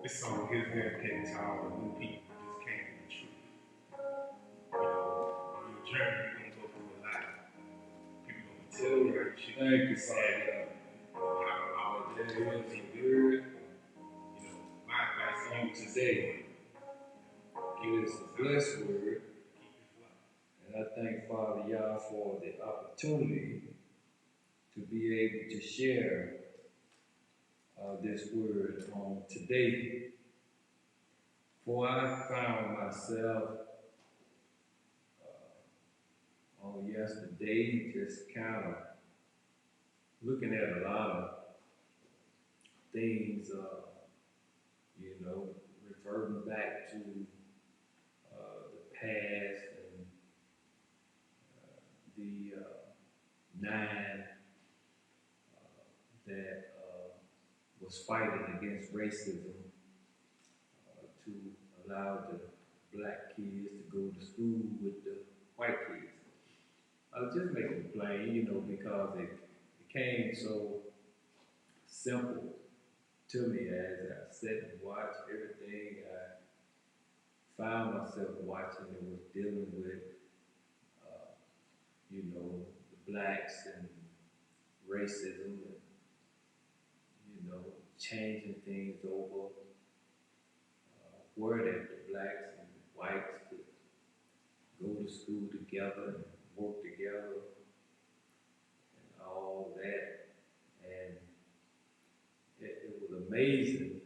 This song is dedicated to all the new people who just came to the truth. You know, on your journey, you're gonna go through a lot. People gonna tell you how you should Thank you, Father. how That it is is. a good. You know, my advice to you Today, it is a blessed word, keep it flowing. and I thank Father Yah for the opportunity to be able to share this word on today. For I found myself on yesterday just kind of looking at a lot of things, reverting back to the past and the nine that was fighting against racism to allow the black kids to go to school with the white kids. I was just making it plain, because it became so simple to me as I sat and watched everything I found myself watching and was dealing with, the blacks and racism and, changing things over, where that the blacks and the whites could go to school together and work together and all that. And it was amazing,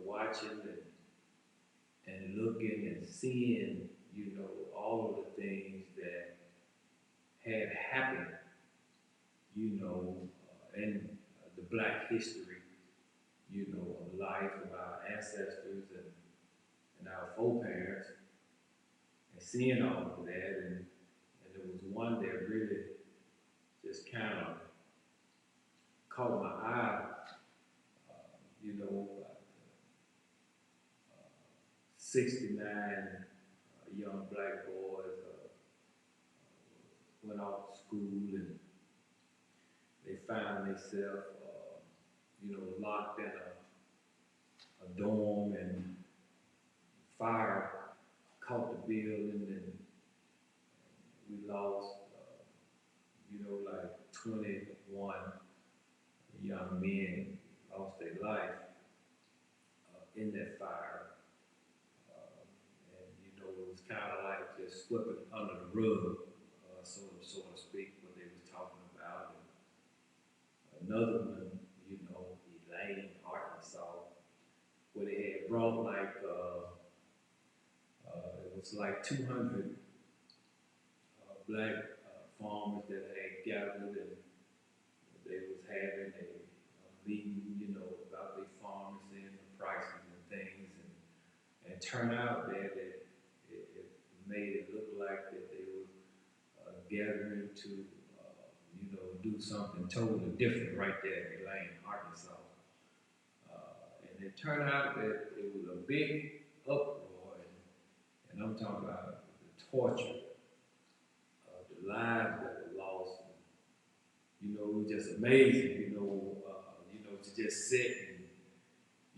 watching and looking and seeing, all of the things that had happened, in the black history, of life of our ancestors and our foreparents, and seeing all of that, and there was one that really just kind of caught my eye, about 69 young black boys went off to school and they found themselves, locked in a dorm, and fire caught the building, and we lost, like 21 young men lost their life in that fire. It was kind of like just sweeping under the rug, so to speak, what they was talking about. And another one, Elaine, Arkansas, where they had brought like, it was like 200 black farmers that had gathered, and they was having a meeting, about their farmers and the prices and things, and it turned out that it made it look like that they were gathering to, do something totally different right there in Elaine, Arkansas. And it turned out that it was a big uproar, and I'm talking about the torture, the lives that were lost. It was just amazing, to just sit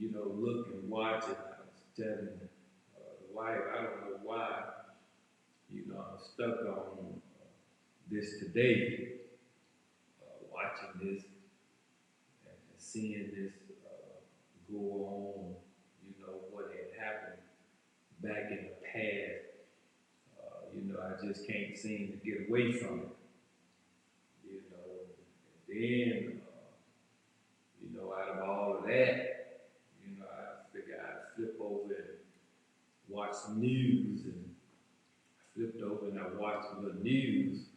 and, look and watch it. I was telling the wife, I don't know why, I'm stuck on this today, watching this and seeing this go on, what had happened back in the past. I just can't seem to get away from it. And then, out of all of that, I figured I'd flip over and watch some news, and I flipped over and I watched a little news,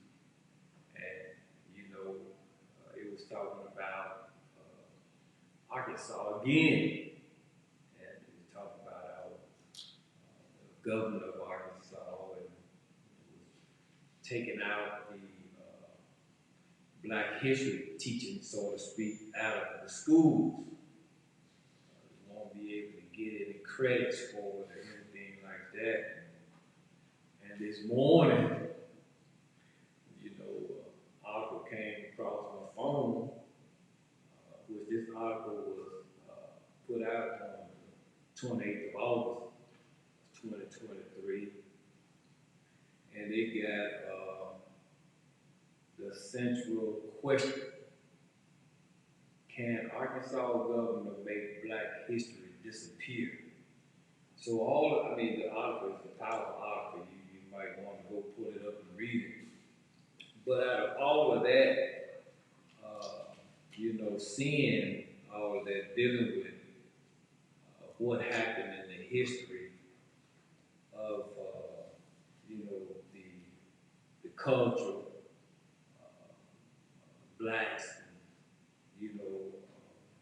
and, it was talking about Arkansas again, and it was talking about our governor of Arkansas, and it was taking out the black history teaching, so to speak, out of the schools. You won't be able to get any credits for it or anything like that. And this morning, article came across my phone, which this article was put out on the 28th of August, 2023. And it got the central question: can Arkansas government make Black history disappear? So the article is a powerful article. You might want to go pull it up and read it. But out of all of that, seeing all of that, dealing with what happened in the history of, the culture, blacks,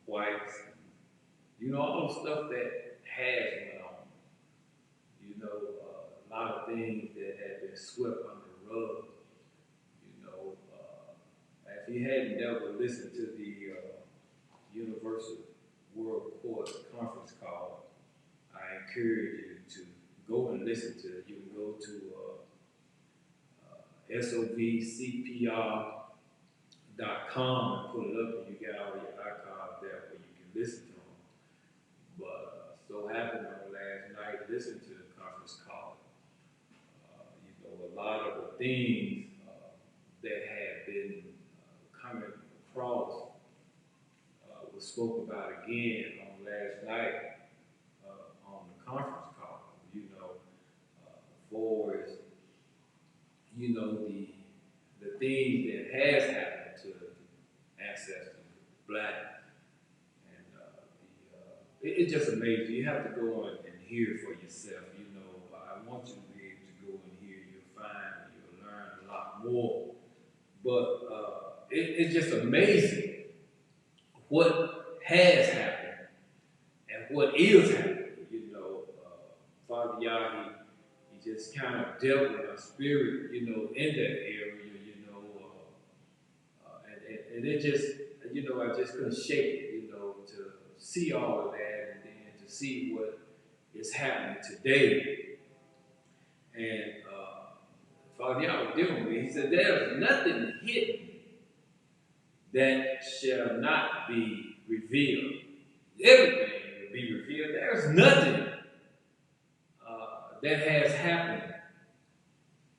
whites, all the stuff that has went on. A lot of things that have been swept under the rug. If you hadn't ever listened to the Universal World Court conference call, I encourage you to go and listen to it. You can go to sovcpr.com and pull it up, and you get all your archives there where you can listen to them. But so happened on last night, listen to the conference call. A lot of the things that had been coming across was spoke about again on last night on the conference call. For the things that has happened to the ancestors, Black, and it's just amazing. You have to go and hear for yourself. I want you to be able to go and hear. You'll find, you'll learn a lot more. But it's just amazing what has happened and what is happening. Father Yah, he just kind of dealt with our spirit, in that area, and it just, I just couldn't shake it, to see all of that and then to see what is happening today. And Father Yah was dealing with me. He said, there's nothing hidden that shall not be revealed. Everything will be revealed. There's nothing that has happened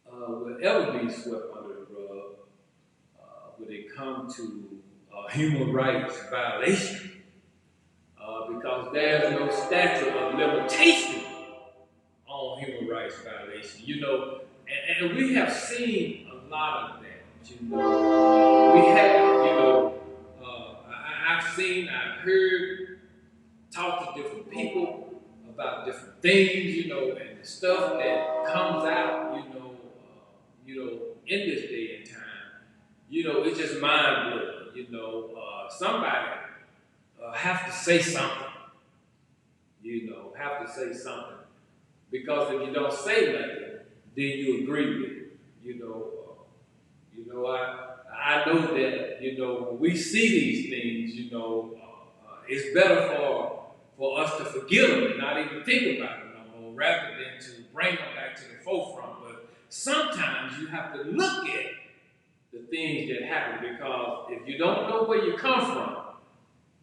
will ever be swept under the rug when it comes to human rights violation, because there's no statute of limitation on human rights violation. And we have seen a lot of that. We have, I've heard, talked to different people about different things, and the stuff that comes out, in this day and time, it's just mind blowing. Somebody have to say something, because if you don't say nothing, then you agree with it. I know that, when we see these things, it's better for us to forgive them and not even think about them no more, rather than to bring them back to the forefront. But sometimes you have to look at the things that happen, because if you don't know where you come from,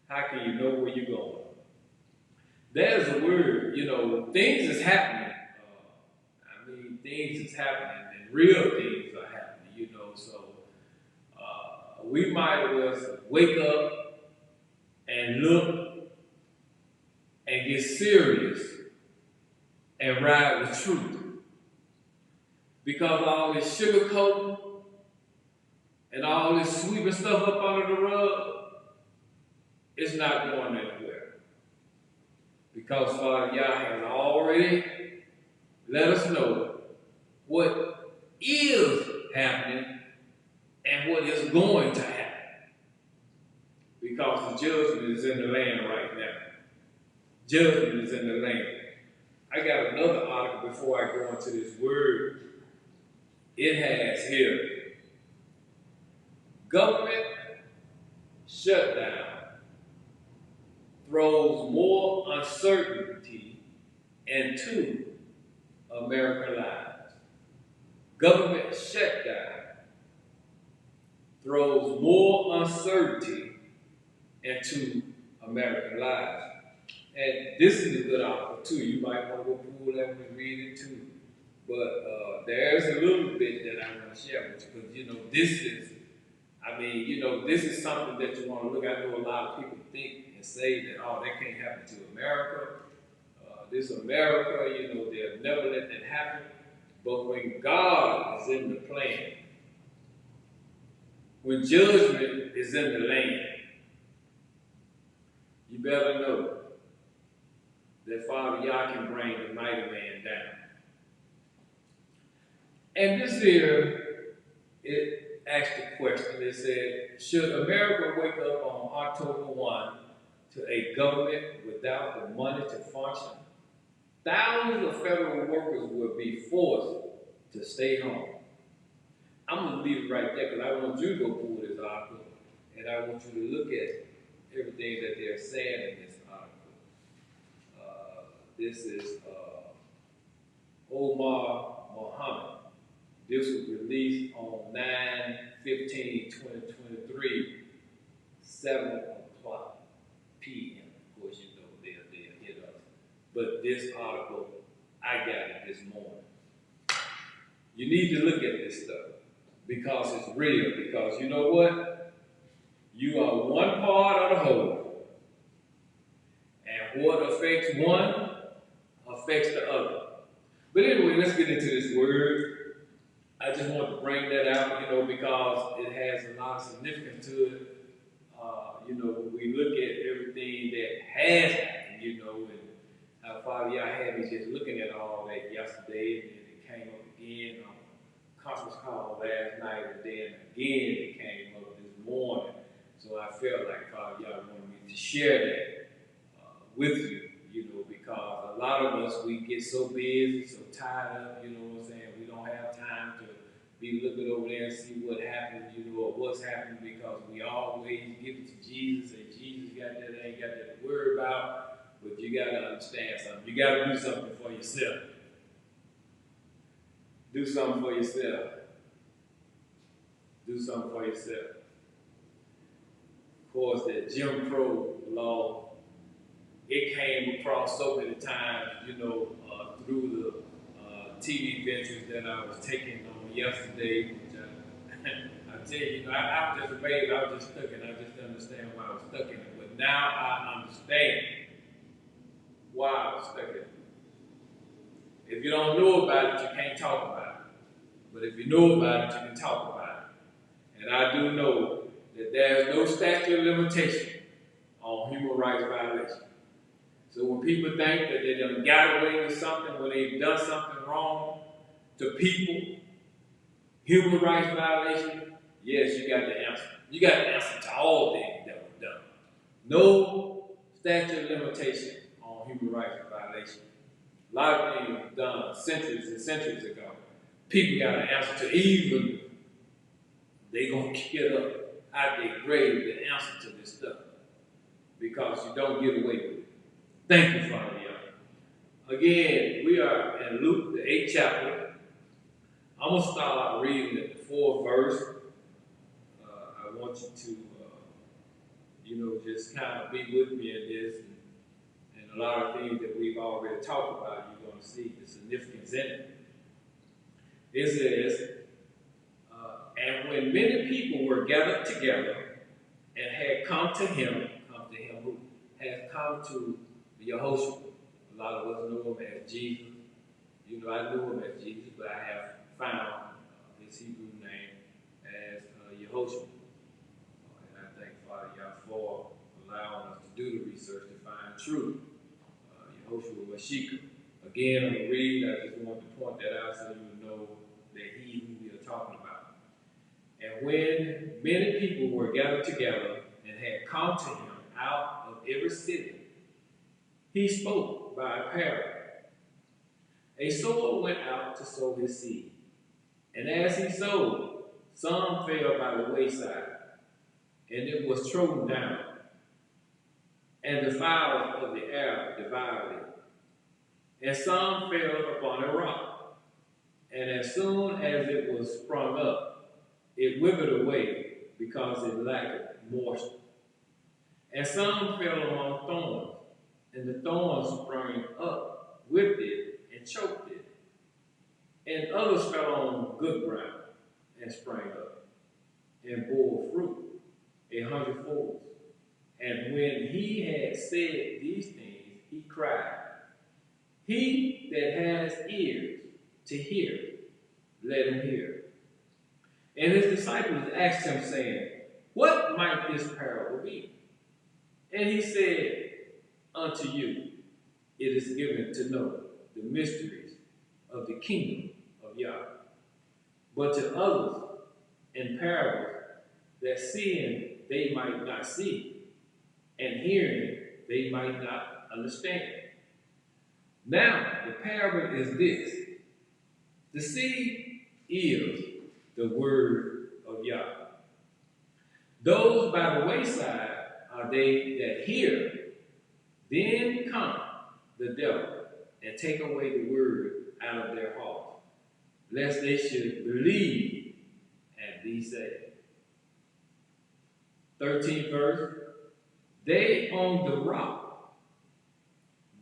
how can you know where you're going? There's a word, things is happening. Things is happening, and real things are happening, so we might as well wake up and look and get serious and ride with truth. Because all this sugarcoating and all this sweeping stuff up under the rug, it's not going anywhere. Because Father Yah has already let us know what is happening and what is going to happen. Because the judgment is in the land right now. Judgment is in the land. I got another article before I go into this word. It has here: government shutdown throws more uncertainty into American lives. Government shutdown throws more uncertainty into American lives. And this is a good article too. You might want to go pull that one and read it too. But there's a little bit that I want to share with you because this is, this is something that you want to look at. I know a lot of people think and say that, oh, that can't happen to America. This America, they'll never let that happen. But when God is in the plan, when judgment is in the land, you better know that Father Yah can bring the mighty man down. And this here, it asked the question, it said, should America wake up on October 1 to a government without the money to function? Thousands of federal workers will be forced to stay home. I'm going to leave it right there because I want you to go pull this article and I want you to look at everything that they're saying in this article. This is Omar Mohammed. This was released on 9/15/2023, 7 o'clock p.m. Of course, they'll hit us. But this article, I got it this morning. You need to look at this stuff because it's real. Because you know what? You are one part of the whole. And what affects one affects the other. But anyway, let's get into this word. I just want to bring that out, because it has a lot of significance to it. When we look at everything that has happened, and how Father Yah had me just looking at all that yesterday, and then it came up again on a conference call last night, and then again it came up this morning. So I felt like Father Yah wanted me to share that with you, because a lot of us, we get so busy, so tied up, we don't have time to be looking over there and see what happened, or what's happening, because we always give it to Jesus, and Jesus got that, ain't got that to worry about. But you got to understand something. You got to do something for yourself. Do something for yourself. Do something for yourself. Of course, that Jim Crow law, it came across so many times, through the TV ventures that I was taking on yesterday. Which I tell you, I was just amazed. I was just stuck in it. I just didn't understand why I was stuck in it. But now I understand why I was stuck in it. If you don't know about it, you can't talk about it. But if you know about it, you can talk about it. And I do know that there's no statute of limitation on human rights violations. So when people think that they done got away with something, when they've done something wrong to people, human rights violation, yes, you got the answer. You got the answer to all things that were done. No statute of limitation on human rights violation. A lot of things were done centuries and centuries ago. People got an answer to, even they gonna get up out their grave the answer to this stuff, because you don't get away with it. Thank you, Father Yah. Again, we are in Luke, the 8th chapter. I'm going to start out reading at the 4th verse. I want you to, just kind of be with me in this. And a lot of things that we've already talked about, you're going to see the significance in it. It says, and when many people were gathered together and had come to him who had come to Yehoshua. A lot of us know him as Jesus. I knew him as Jesus, but I have found his Hebrew name as Yehoshua. And I thank Father Yah for allowing us to do the research to find truth. Yehoshua Washika. Again, I'm going to read. I just want to point that out so you know that he who we are talking about. And when many people were gathered together and had come to him out of every city, he spoke by a parable. A sower went out to sow his seed. And as he sowed, some fell by the wayside, and it was trodden down, and the fowls of the air devoured it. And some fell upon a rock, and as soon as it was sprung up, it withered away, because it lacked moisture. And some fell among thorns, and the thorns sprang up with it and choked it. And others fell on good ground and sprang up and bore fruit 100-fold. And when he had said these things, he cried, "He that has ears to hear, let him hear." And his disciples asked him, saying, "What might this parable be?" And he said, "Unto you it is given to know the mysteries of the kingdom of Yah, but to others in parables, that seeing they might not see, and hearing they might not understand. Now the parable is this: the seed is the word of Yah. Those by the wayside are they that hear. Then come the devil and take away the word out of their heart, lest they should believe and be saved. 13th verse. They on the rock.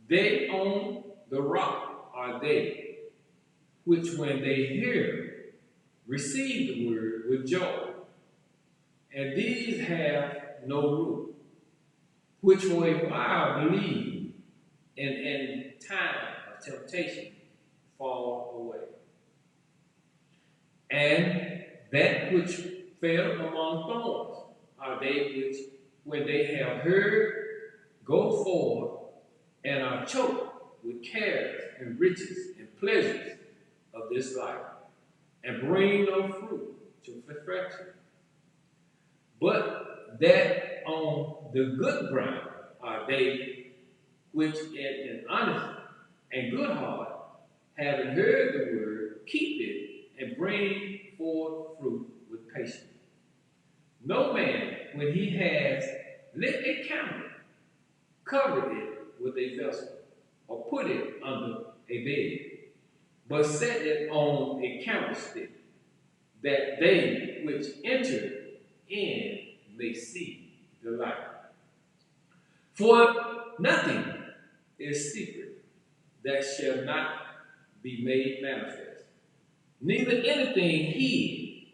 They on the rock are they, which when they hear, receive the word with joy. And these have no root, which for a while believe, and in time of temptation fall away. And that which fell among thorns are they which, when they have heard, go forth and are choked with cares and riches and pleasures of this life, and bring no fruit to perfection. But that on the good ground are they which in an honest and good heart, having heard the word, keep it and bring forth fruit with patience. No man, when he has lit a candle, covered it with a vessel, or put it under a bed, but set it on a candlestick, that they which enter in may see the light. For nothing is secret that shall not be made manifest, neither anything hid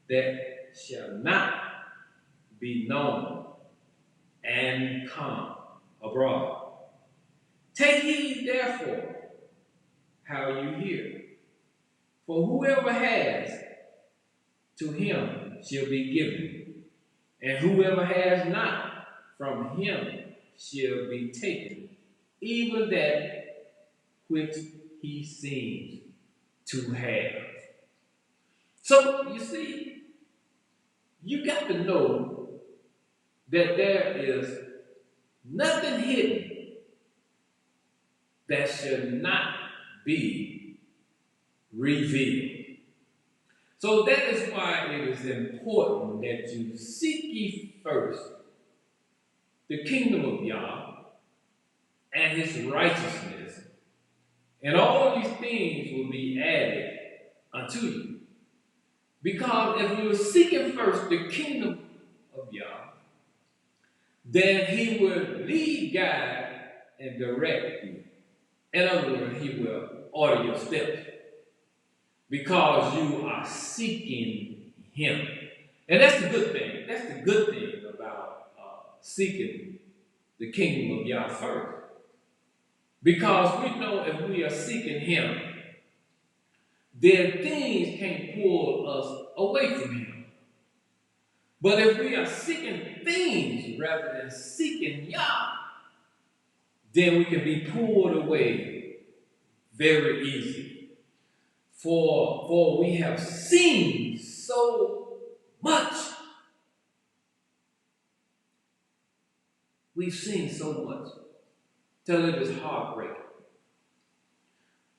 that shall not be known and come abroad. Take heed therefore how you hear. For whoever has, to him shall be given, and whoever has not, from him shall be taken, even that which he seems to have. So, you see, you got to know that there is nothing hidden that shall not be revealed. So that is why it is important that you seek ye first the kingdom of Yah and his righteousness, and all these things will be added unto you. Because if you are seeking first the kingdom of Yah, then he will lead, guide, and direct you. In other words, he will order your steps, because you are seeking him. And that's the good thing. That's the good thing about seeking the kingdom of Yah first. Because we know if we are seeking him, then things can't pull us away from him. But if we are seeking things rather than seeking Yah, then we can be pulled away very easily. For we have seen so much. We've seen so much till it is heartbreaking.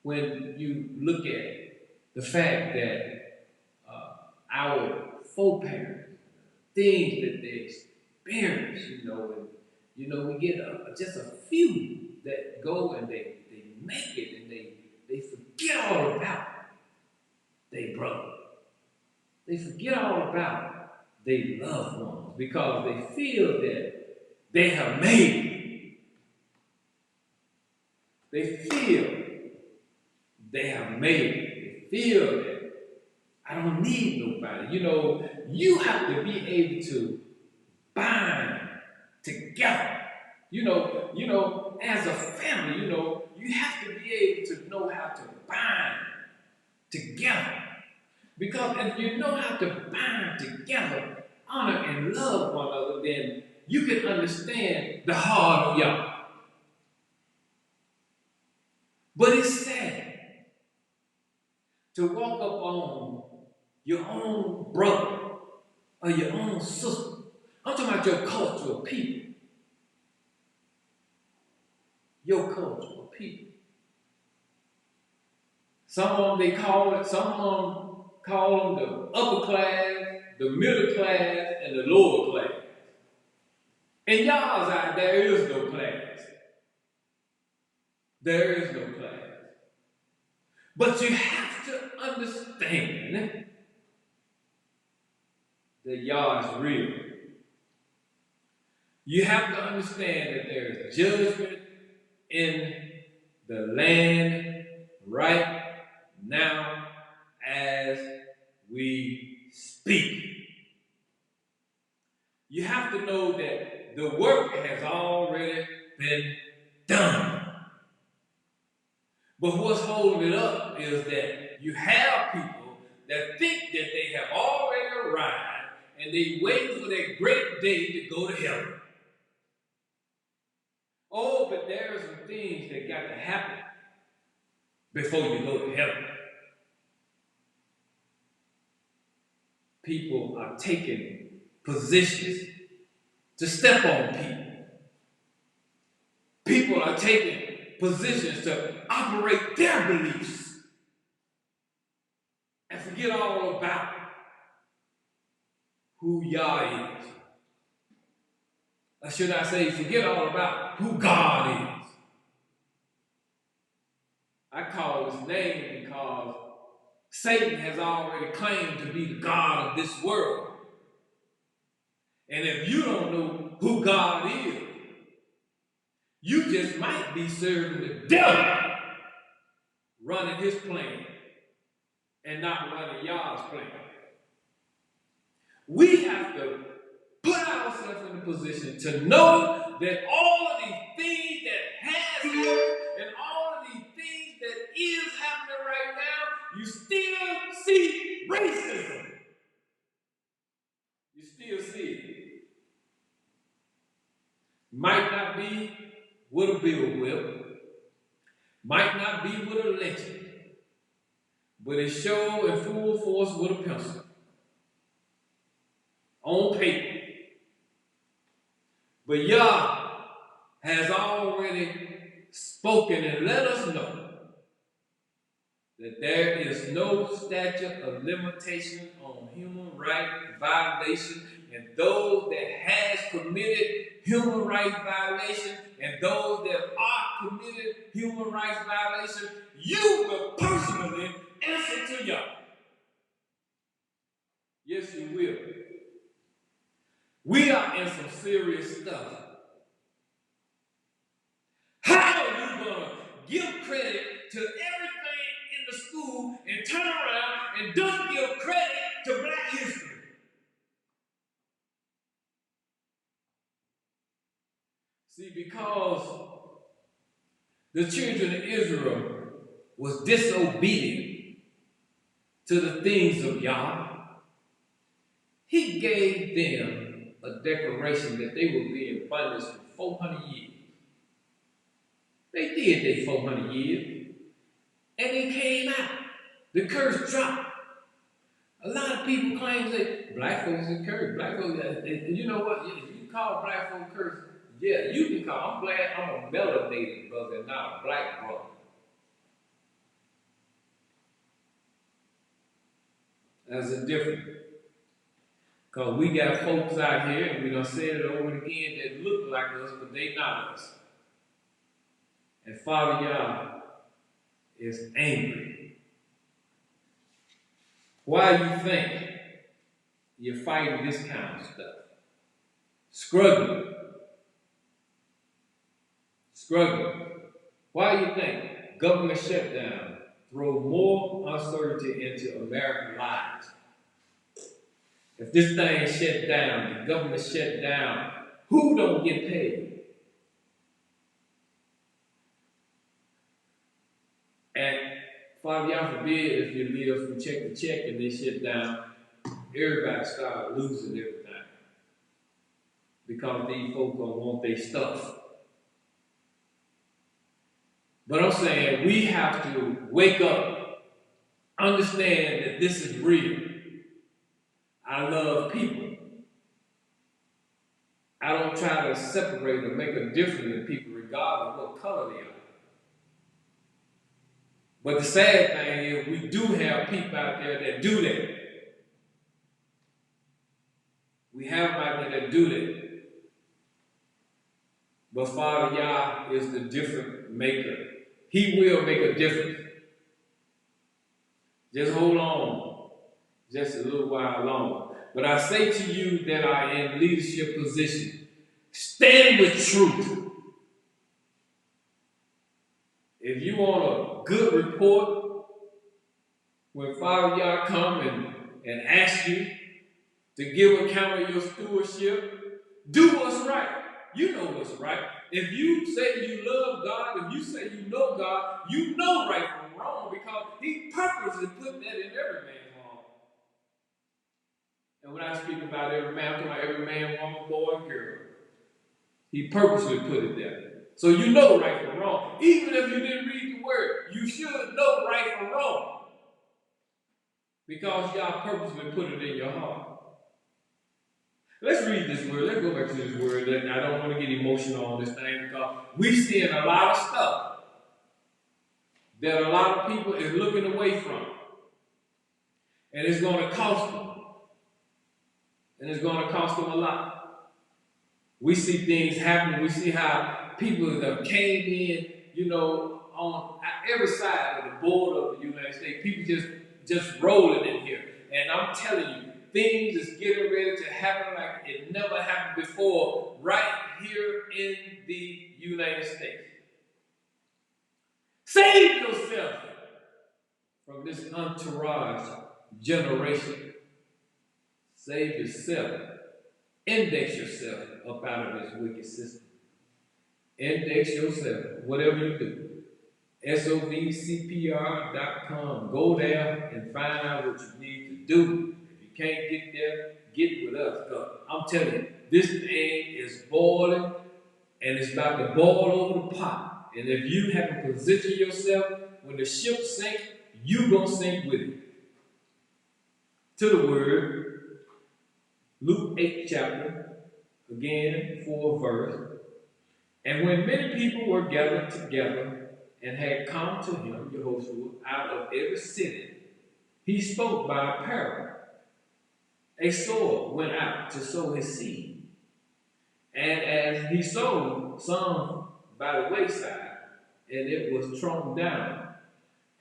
When you look at the fact that our foreparents, things that they experience, we get just a few that go and they make it, and they forget all about their brother. They forget all about their loved ones because they feel that they have made it. They feel they have made it. They feel that I don't need nobody. You have to be able to bind together. As a family, you have to be able to know how to bind together. Because if you know how to bind together, honor and love one another, then you can understand the heart of y'all. But it's sad to walk up on your own brother or your own sister. I'm talking about your cultural people. Your cultural people. Some of them call them the upper class, the middle class, and the lower class. In y'all's eye, there is no class. There is no class. But you have to understand that y'all is real. You have to understand that there is judgment in the land right now as we speak. You have to know that the work has already been done. But what's holding it up is that you have people that think that they have already arrived and they wait for that great day to go to heaven. Oh, but there are some things that got to happen before you go to heaven. People are taking positions to step on people. People are taking positions to operate their beliefs and forget all about who Yah is. Or should I say, forget all about who God is. I call his name because Satan has already claimed to be the God of this world. And if you don't know who God is, you just might be serving the devil, running his plan and not running Yah's plan. We have to put ourselves in a position to know that all of these things that has happened and all of these things that is happening right now, you still see racism. You still see it. Might not be with a bill whip, might not be with a lynching, but it show in full force with a pencil. On paper. But Yah has already spoken and let us know that there is no statute of limitation on human rights violation, and those that has committed human rights violation and those that are committed human rights violation, you will personally answer to Yah. Yes, you will. We are in some serious stuff. How are you going to give credit to everything in the school and turn around and don't give credit to Black history? See, because the children of Israel was disobedient to the things of Yah, he gave them a declaration that they would be in bondage for 400 years. They did their 400 years, and they came out. The curse dropped. A lot of people claim that Black folks are cursed. Black folks, you know what? If you call Black folks cursed, yeah, you can call. I'm glad I'm a melanated brother and not a Black brother. That's a difference. Because we got folks out here, and we're going to say it over again, that look like us, but they not us. And Father Yah is angry. Why do you think you're fighting this kind of stuff? Struggling. Why do you think government shutdown throw more uncertainty into American lives? If this thing shut down, the government shut down, who don't get paid? And Father, y'all forbid if you live from check to check and they shut down, everybody start losing everything. Because these folks don't want their stuff. But I'm saying we have to wake up, understand that this is real. I love people. I don't try to separate or make a difference in people regardless of what color they are. But the sad thing is we do have people out there that do that. We have them out there that do that. But Father Yah is the difference maker. He will make a difference. Just hold on just a little while longer. But I say to you that are in leadership position, stand with truth. If you want a good report, when Father Yah come and ask you to give account of your stewardship, do what's right. You know what's right. If you say you love God, if you say you know God, you know right from wrong because He purposely put that in every man's heart. And when I speak about every man, I'm talking about every man, woman, boy, and girl. He purposely put it there. So you know right from wrong. Even if you didn't read the word, you should know right from wrong. Because y'all purposely put it in your heart. Let's read this word. Let's go back to this word. I don't want to get emotional on this thing because we're seeing a lot of stuff that a lot of people is looking away from. And it's going to cost them. And it's going to cost them a lot. We see things happening. We see how people that came in, on every side of the border of the United States. People just rolling in here. And I'm telling you, things is getting ready to happen like it never happened before right here in the United States. Save yourself from this entourage generation. Save yourself. Index yourself up out of this wicked system. Index yourself, whatever you do. SOVCPR.com. Go there and find out what you need to do. If you can't get there, get with us. I'm telling you, this thing is boiling and it's about to boil over the pot. And if you haven't positioned yourself, when the ship sinks, you're going to sink with it. To the word, Luke 8 chapter, again, 4 verse. And when many people were gathered together and had come to him, Jehoshua, out of every city, he spoke by a parable. A sower went out to sow his seed. And as he sowed, some by the wayside, and it was trodden down,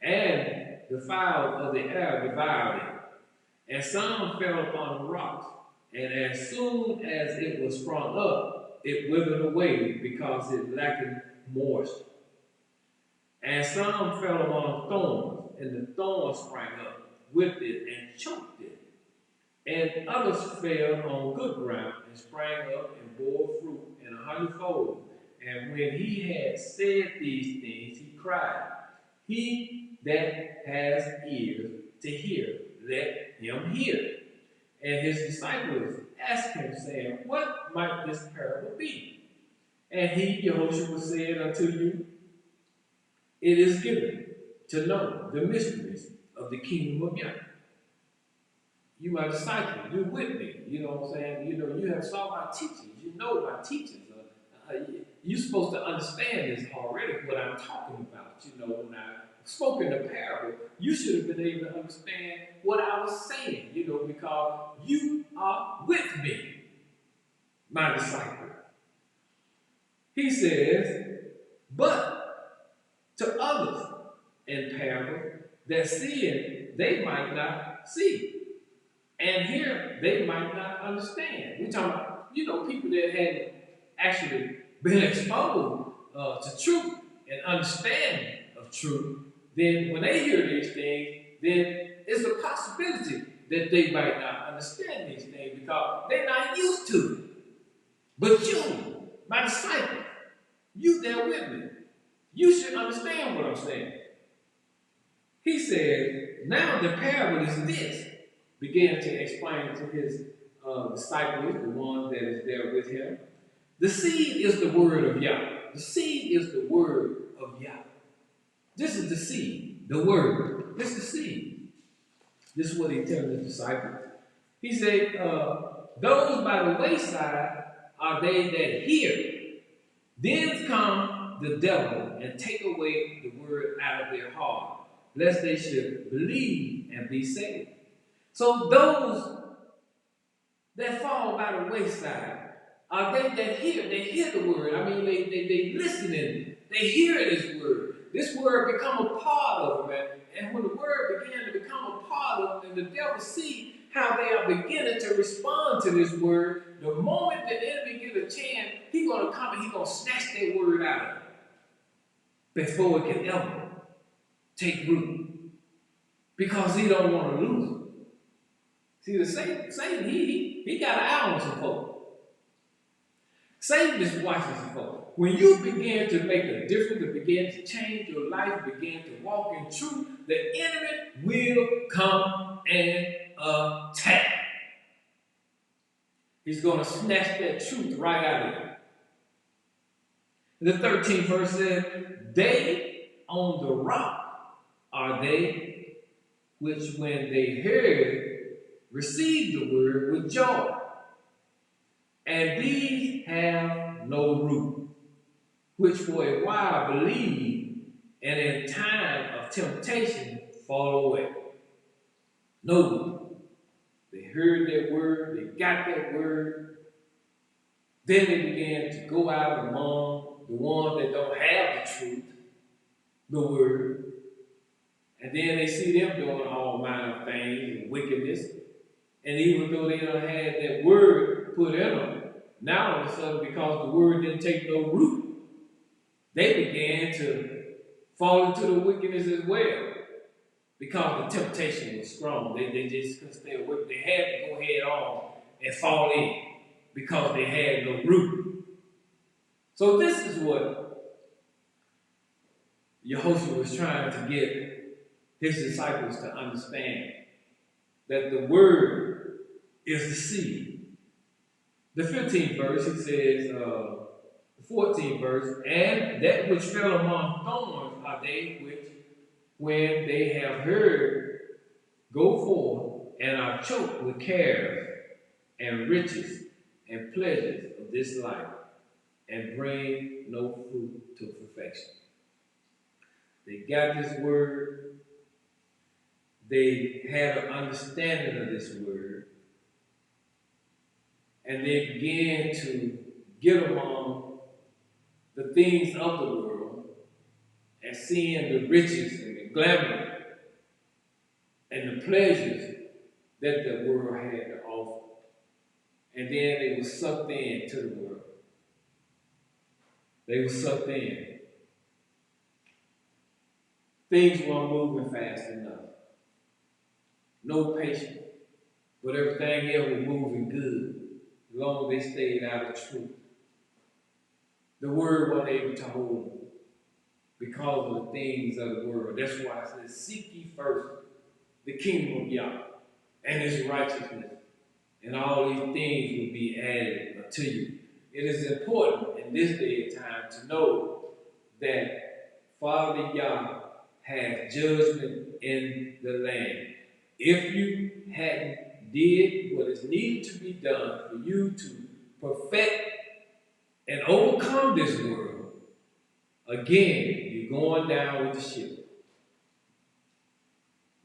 and the fowls of the air devoured it. And some fell upon the rocks, and as soon as it was sprung up, it withered away because it lacked moisture. And some fell among thorns, and the thorns sprang up with it and choked it. And others fell on good ground and sprang up and bore fruit in 100-fold. And when he had said these things, he cried, "He that has ears to hear, let him hear." And his disciples asked him, saying, "What might this parable be?" And he, Jehoshua, said unto you, "It is given to know the mysteries of the kingdom of Yah." You my disciple, you're with me. You know what I'm saying? You have saw my teachings. You know my teachings. You're supposed to understand this already, what I'm talking about. When I spoke in the parable, you should have been able to understand what I was saying, because you are with me, my disciple. He says, but to others in parable that seeing they might not see. And here, they might not understand. We're talking about, people that hadn't actually been exposed to truth. and understanding of truth, then when they hear these things, then it's a possibility that they might not understand these things because they're not used to it. But you, my disciple, you there with me, you should understand what I'm saying. He said, now the parable is this. Began to explain to his disciples, the one that is there with him. The seed is the word of Yah. The seed is the word of Yah. This is the seed, the word. This is the seed. This is what he tells his disciples. He said, those by the wayside are they that hear. Then come the devil and take away the word out of their heart, lest they should believe and be saved. So those that fall by the wayside are they that hear. They hear the word. I mean, they listen in. They hear this word. This word become a part of them. And when the word began to become a part of them, and the devil see how they are beginning to respond to this word, the moment the enemy get a chance, he's going to come and he's going to snatch that word out of them before it can ever take root. Because he don't want to lose it. See, the Satan, he got an eye on some folks. Satan is watching some folks. When you begin to make a difference, to begin to change your life, begin to walk in truth, the enemy will come and attack. He's going to snatch that truth right out of you. The 13th verse says, they on the rock are they which when they heard received the word with joy. And these have no root, which for a while believe, and in time of temptation fall away. No root. They heard that word, they got that word. Then they began to go out among the ones that don't have the truth, the word. And then they see them doing all manner of things and wickedness. And even though they don't have that word put in them, now all of a sudden, because the word didn't take no root, they began to fall into the wickedness as well. Because the temptation was strong. They just couldn't stay away. They had to go head on and fall in because they had no root. So this is what Yehoshua was trying to get his disciples to understand. That the word is the seed. The 15th verse, it says, the 14th verse, and that which fell among thorns are they which, when they have heard, go forth and are choked with cares and riches and pleasures of this life, and bring no fruit to perfection. They got this word. They had an understanding of this word. And they began to get among the things of the world and seeing the riches and the glamour and the pleasures that the world had to offer. And then they were sucked into the world. They were sucked in. Things weren't moving fast enough. No patience. But everything else was moving good. As long as they stayed out of truth. The word wasn't able to hold them because of the things of the world. That's why it says, seek ye first the kingdom of Yah and his righteousness, and all these things will be added unto you. It is important in this day and time to know that Father Yah has judgment in the land. If you hadn't did what is needed to be done for you to perfect and overcome this world, again, you're going down with the ship.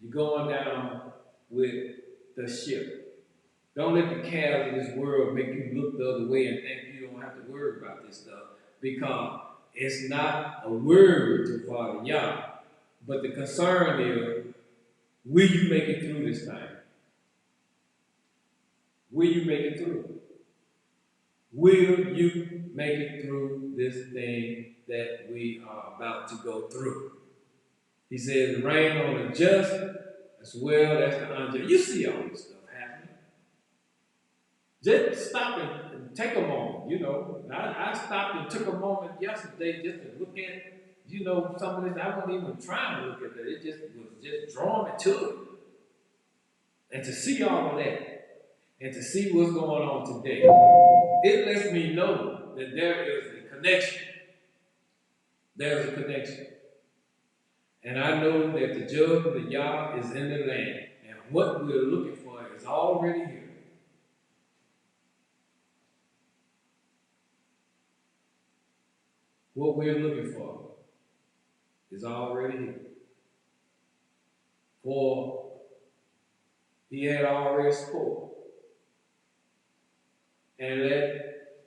You're going down with the ship. Don't let the cares of this world make you look the other way and think you don't have to worry about this stuff, because it's not a word to Father Yah. But the concern is, will you make it through this time? Will you make it through? Will you make it through this thing that we are about to go through? He says, rain on the just as well as the unjust. You see all this stuff happening. Just stop and take a moment. You know, I stopped and took a moment yesterday just to look at, you know, some of this. I wasn't even trying to look at that. It just was just drawing me to it. And to see all of that, and to see what's going on today, it lets me know that there is a connection. There's a connection. And I know that the judgment of Yah is in the land. And what we're looking for is already here. What we're looking for is already here. For he had already spoken. And let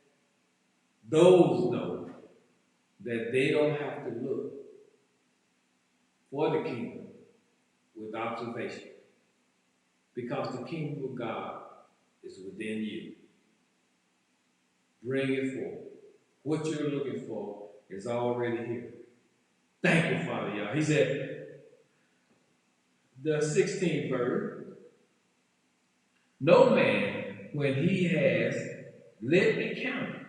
those know that they don't have to look for the kingdom with observation. Because the kingdom of God is within you. Bring it forward. What you're looking for is already here. Thank you, Father, y'all. He said, the 16th verse, no man, when he has lit a candle,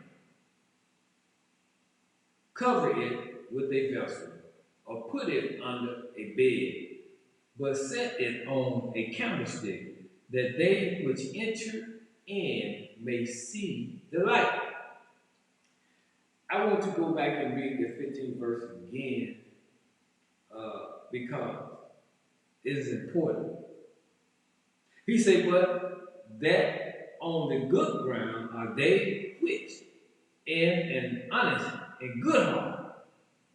cover it with a vessel, or put it under a bed, but set it on a candlestick, that they which enter in may see the light. I want to go back and read the 15th verse again, because it is important. He said, but that on the good ground are they which, in an honest and good heart,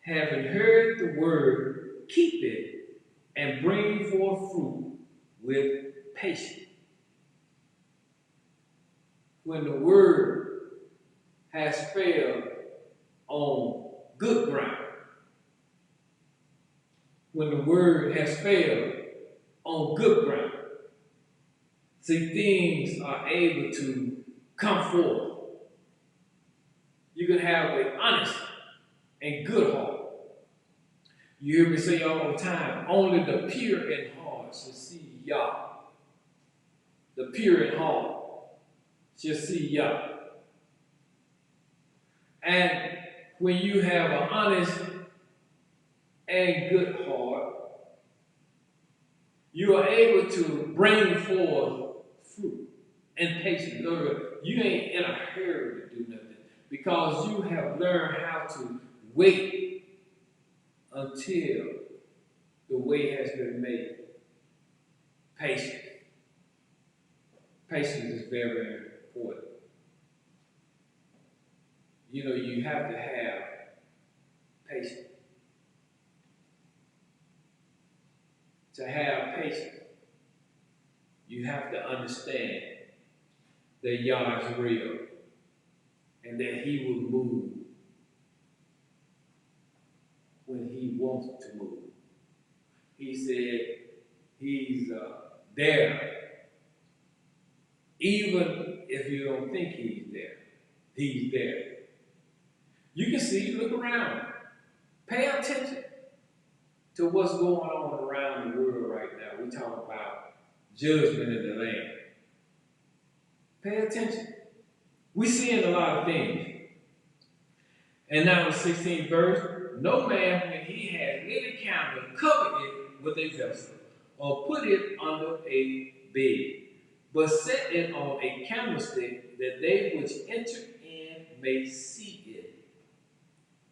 having heard the word, keep it, and bring forth fruit with patience. When the word has failed on good ground, when the word has failed on good ground, see, things are able to come forth. You can have an honest and good heart. You hear me say all the time, only the pure in heart shall see Yah. The pure in heart shall see Yah. And when you have an honest and good heart, you are able to bring forth fruit and patience. In other words, you ain't in a hurry to do nothing because you have learned how to wait until the way has been made. Patience. Patience is very, very important. You know, you have to have patience. To have patience, you have to understand that Yah is real and that He will move when He wants to move. He said He's there. Even if you don't think He's there, He's there. You can see, look around. Pay attention to what's going on around the world right now. We talk about judgment in the land. Pay attention. We're seeing a lot of things. And now the 16th verse, no man, when he has lit a candle, cover it with a vessel, or put it under a bed, but set it on a candlestick, that they which enter in may see it.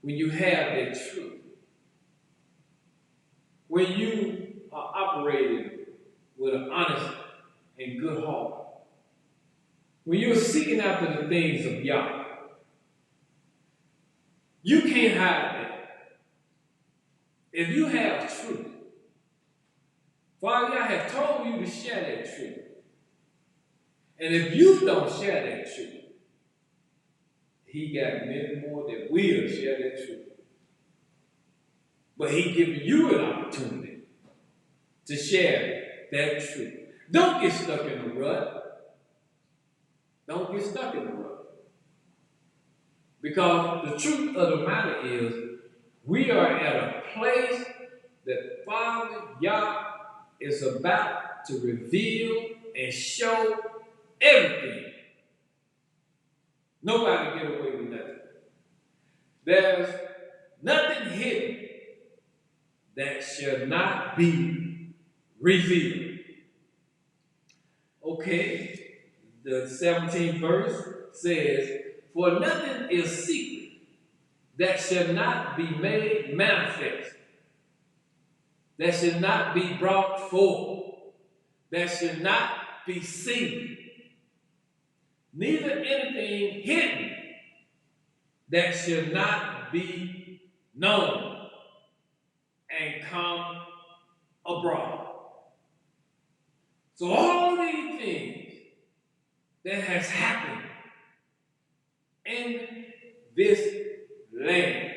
When you have the truth, when you are operating with an honest and good heart, when you're seeking after the things of Yah, you can't hide that. If you have truth, Father Yah has told you to share that truth. And if you don't share that truth, He got many more that will share that truth. But He giving you an opportunity to share that truth. Don't get stuck in a rut. Don't get stuck in a rut. Because the truth of the matter is, we are at a place that Father Yah is about to reveal and show everything. Nobody get away with nothing. There's nothing hidden that shall not be revealed. Okay, the 17th verse says, for nothing is secret that shall not be made manifest, that shall not be brought forth, that shall not be seen, neither anything hidden that shall not be known and come abroad. So all these things that has happened in this land,